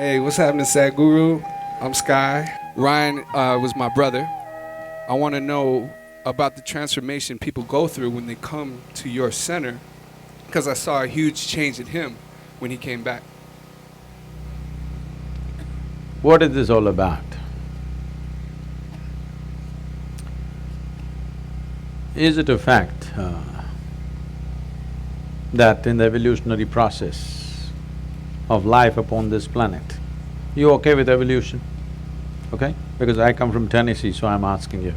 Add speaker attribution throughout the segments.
Speaker 1: Hey, what's happening, Sadhguru? I'm Sky. Ryan was my brother. I want to know about the transformation people go through when they come to your center, because I saw a huge change in him when he came back.
Speaker 2: What is this all about? Is it a fact that in the evolutionary process of life upon this planet, you okay with evolution? Okay? Because I come from Tennessee, so I'm asking you.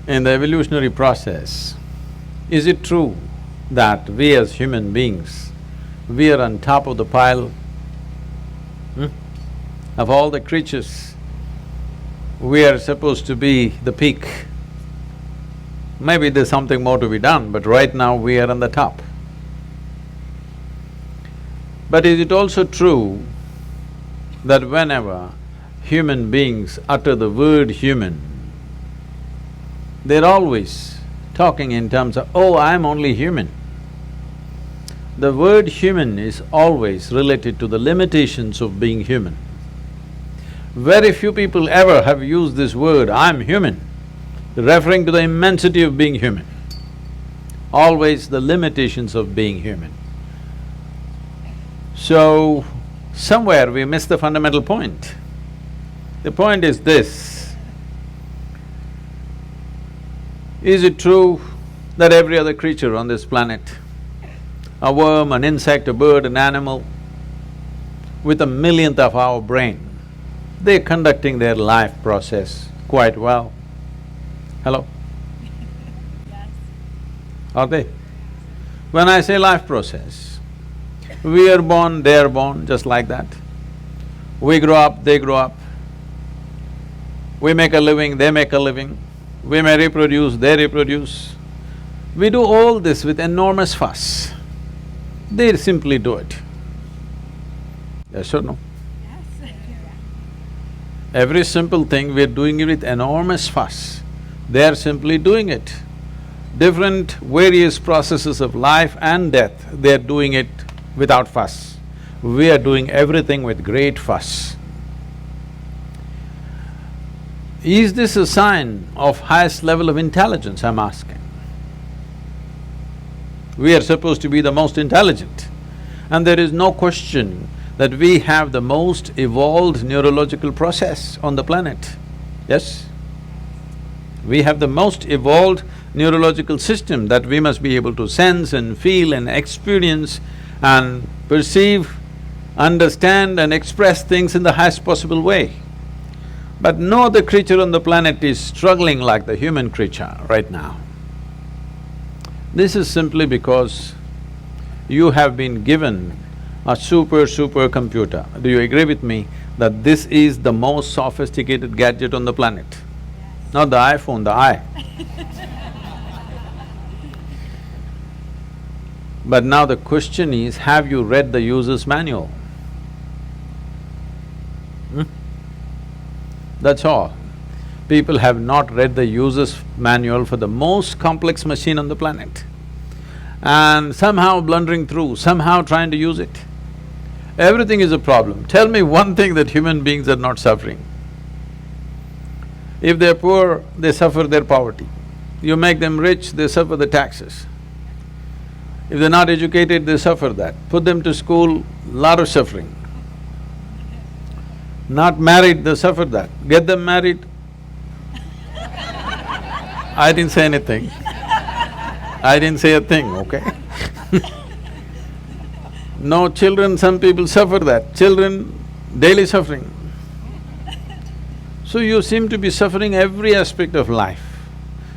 Speaker 2: In the evolutionary process, is it true that we as human beings, we are on top of the pile of all the creatures? We are supposed to be the peak. Maybe there's something more to be done, but right now we are on the top. But is it also true that whenever human beings utter the word human, they're always talking in terms of, oh, I'm only human. The word human is always related to the limitations of being human. Very few people ever have used this word, I'm human, referring to the immensity of being human. Always the limitations of being human. So, somewhere we miss the fundamental point. The point is this: is it true that every other creature on this planet, a worm, an insect, a bird, an animal, with a millionth of our brain, they're conducting their life process quite well? Hello?
Speaker 3: Yes.
Speaker 2: Are they? When I say life process, we are born, they are born, just like that. We grow up, they grow up. We make a living, they make a living. We may reproduce, they reproduce. We do all this with enormous fuss. They simply do it. Yes or no?
Speaker 3: Yes.
Speaker 2: Every simple thing, we're doing it with enormous fuss. They're simply doing it. Different various processes of life and death, they're doing it without fuss. We are doing everything with great fuss. Is this a sign of highest level of intelligence, I'm asking? We are supposed to be the most intelligent, and there is no question that we have the most evolved neurological process on the planet, yes? We have the most evolved neurological system that we must be able to sense and feel and experience and perceive, understand and express things in the highest possible way. But no other creature on the planet is struggling like the human creature right now. This is simply because you have been given a super computer. Do you agree with me that this is the most sophisticated gadget on the planet?
Speaker 3: Yes.
Speaker 2: Not the iPhone, the eye. But now the question is, have you read the user's manual? That's all. People have not read the user's manual for the most complex machine on the planet, and somehow blundering through, somehow trying to use it. Everything is a problem. Tell me one thing that human beings are not suffering. If they're poor, they suffer their poverty. You make them rich, they suffer the taxes. If they're not educated, they suffer that. Put them to school, lot of suffering. Not married, they suffer that. Get them married. I didn't say anything. I didn't say a thing, okay? No children, some people suffer that. Children, daily suffering. So you seem to be suffering every aspect of life.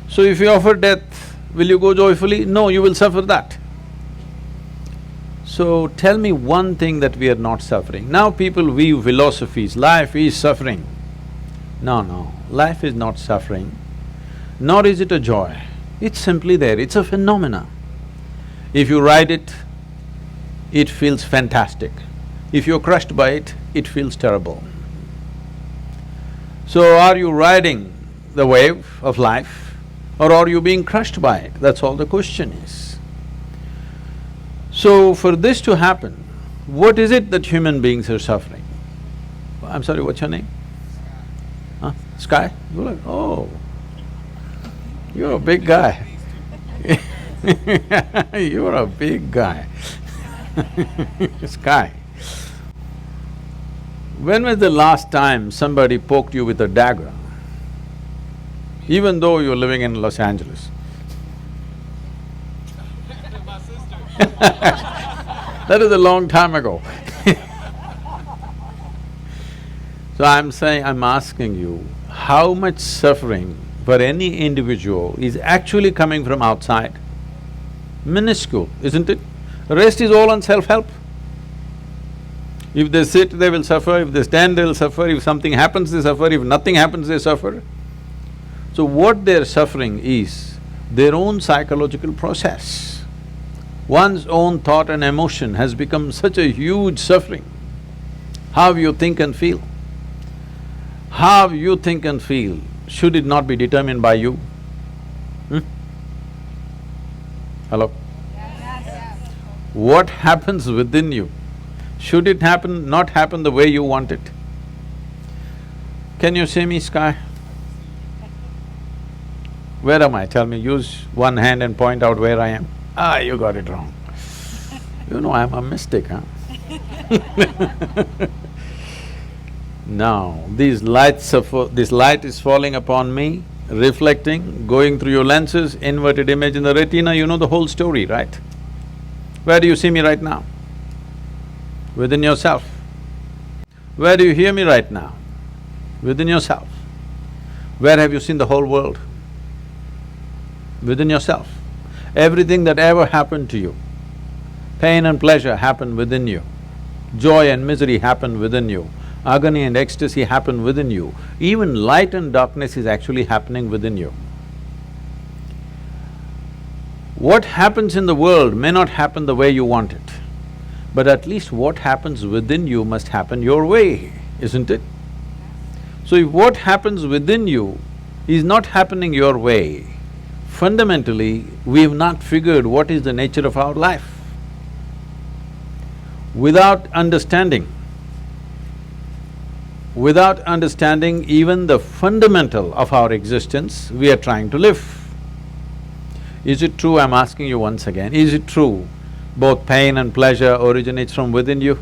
Speaker 2: So if you offer death, will you go joyfully? No, you will suffer that. So tell me one thing that we are not suffering. Now people weave philosophies, life is suffering. No, life is not suffering, nor is it a joy. It's simply there, it's a phenomena. If you ride it, it feels fantastic. If you're crushed by it, it feels terrible. So are you riding the wave of life or are you being crushed by it? That's all the question is. So for this to happen, what is it that human beings are suffering? I'm sorry, what's your name? Huh? Sky? You're like, oh, you're a big guy. You're a big guy. Sky. When was the last time somebody poked you with a dagger? Even though you're living in Los Angeles. That is a long time ago. So I'm asking you, how much suffering for any individual is actually coming from outside? Minuscule, isn't it? The rest is all on self-help. If they sit, they will suffer, if they stand, they'll suffer, if something happens, they suffer, if nothing happens, they suffer. So what they're suffering is their own psychological process. One's own thought and emotion has become such a huge suffering. How you think and feel. How you think and feel, should it not be determined by you? Hello? What happens within you, should it not happen the way you want it? Can you see me, Sky? Where am I? Tell me, use one hand and point out where I am. Ah, you got it wrong. You know I'm a mystic, huh? Now, this light is falling upon me, reflecting, going through your lenses, inverted image in the retina, you know the whole story, right? Where do you see me right now? Within yourself. Where do you hear me right now? Within yourself. Where have you seen the whole world? Within yourself. Everything that ever happened to you, pain and pleasure happened within you, joy and misery happened within you, agony and ecstasy happened within you, even light and darkness is actually happening within you. What happens in the world may not happen the way you want it, but at least what happens within you must happen your way, isn't it? So if what happens within you is not happening your way, fundamentally, we have not figured what is the nature of our life. Without understanding even the fundamental of our existence, we are trying to live. Is it true, I'm asking you once again, is it true both pain and pleasure originates from within you?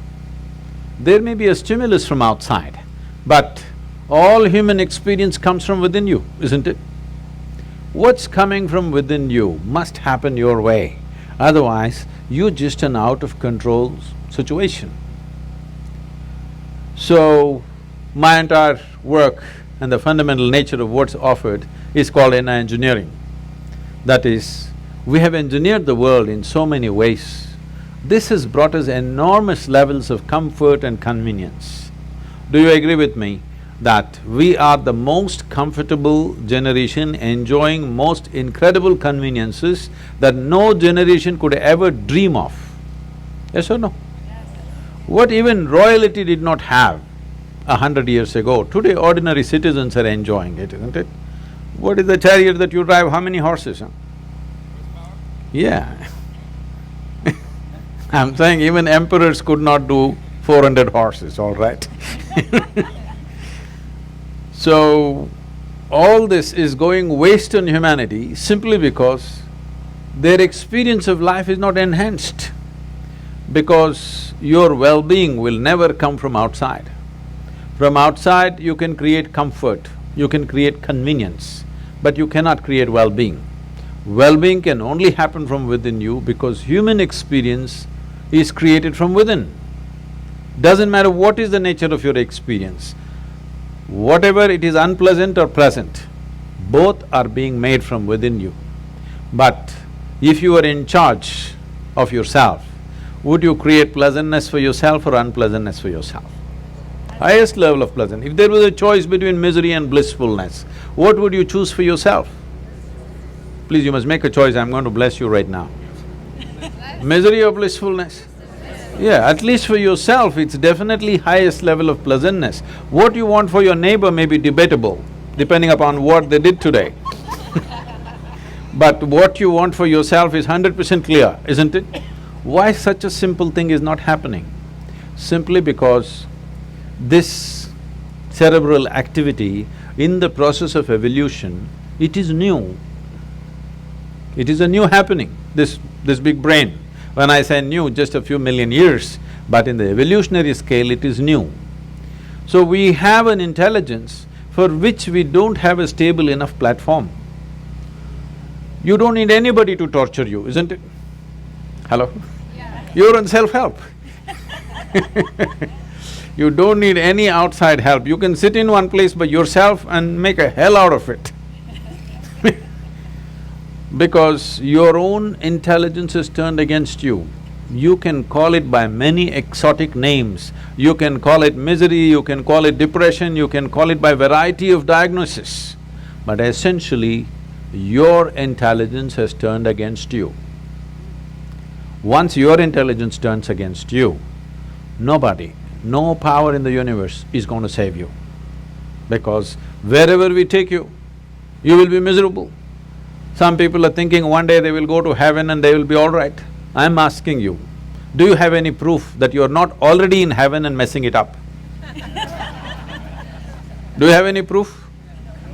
Speaker 2: There may be a stimulus from outside, but all human experience comes from within you, isn't it? What's coming from within you must happen your way, otherwise you're just an out-of-control situation. So, my entire work and the fundamental nature of what's offered is called inner engineering. That is, we have engineered the world in so many ways. This has brought us enormous levels of comfort and convenience. Do you agree with me that we are the most comfortable generation enjoying most incredible conveniences that no generation could ever dream of? Yes or no? What even royalty did not have 100 years ago, today ordinary citizens are enjoying it, isn't it? What is the chariot that you drive, how many horses, huh? Yeah. I'm saying even emperors could not do 400 horses, all right? So, all this is going waste on humanity simply because their experience of life is not enhanced. Because your well-being will never come from outside. From outside, you can create comfort, you can create convenience, but you cannot create well-being. Well-being can only happen from within you because human experience is created from within. Doesn't matter what is the nature of your experience, whatever it is unpleasant or pleasant, both are being made from within you. But if you are in charge of yourself, would you create pleasantness for yourself or unpleasantness for yourself? Highest level of pleasant. If there was a choice between misery and blissfulness, what would you choose for yourself? Please, you must make a choice, I'm going to bless you right now. Misery or blissfulness? Yeah, at least for yourself, it's definitely highest level of pleasantness. What you want for your neighbor may be debatable, depending upon what they did today. But what you want for yourself is 100% clear, isn't it? Why such a simple thing is not happening? Simply because this cerebral activity in the process of evolution, it is new. It is a new happening, this big brain. When I say new, just a few million years, but in the evolutionary scale it is new. So we have an intelligence for which we don't have a stable enough platform. You don't need anybody to torture you, isn't it? Hello?
Speaker 3: Yeah.
Speaker 2: You're on self-help. You don't need any outside help. You can sit in one place by yourself and make a hell out of it. Because your own intelligence is turned against you. You can call it by many exotic names. You can call it misery, you can call it depression, you can call it by variety of diagnosis. But essentially, your intelligence has turned against you. Once your intelligence turns against you, nobody, no power in the universe is going to save you. Because wherever we take you, you will be miserable. Some people are thinking one day they will go to heaven and they will be all right. I'm asking you, do you have any proof that you're not already in heaven and messing it up? Do you have any proof?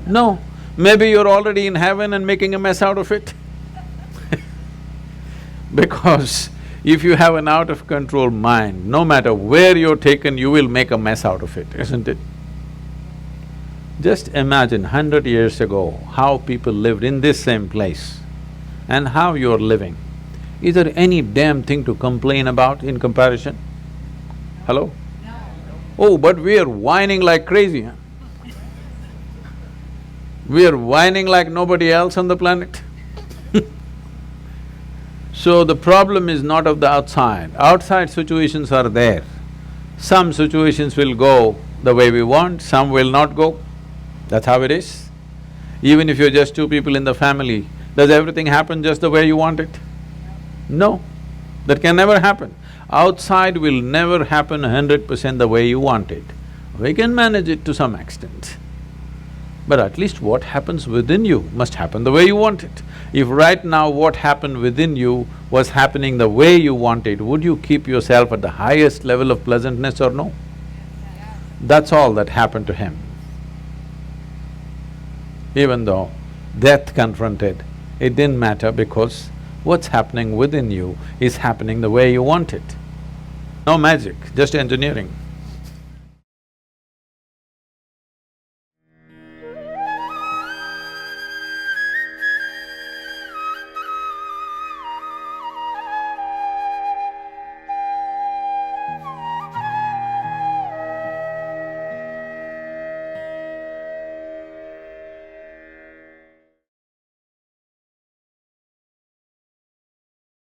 Speaker 2: No. Maybe you're already in heaven and making a mess out of it. Because if you have an out-of-control mind, no matter where you're taken, you will make a mess out of it, isn't it? Just imagine 100 years ago, how people lived in this same place and how you're living. Is there any damn thing to complain about in comparison? Hello?
Speaker 3: No.
Speaker 2: Oh, but we are whining like crazy, huh? We are whining like nobody else on the planet. So the problem is not of the outside. Outside situations are there. Some situations will go the way we want, some will not go. That's how it is. Even if you're just two people in the family, does everything happen just the way you want it? No, that can never happen. Outside will never happen 100% the way you want it. We can manage it to some extent. But at least what happens within you must happen the way you want it. If right now what happened within you was happening the way you want it, would you keep yourself at the highest level of pleasantness or no? That's all that happened to him. Even though death confronted, it didn't matter because what's happening within you is happening the way you want it. No magic, just engineering.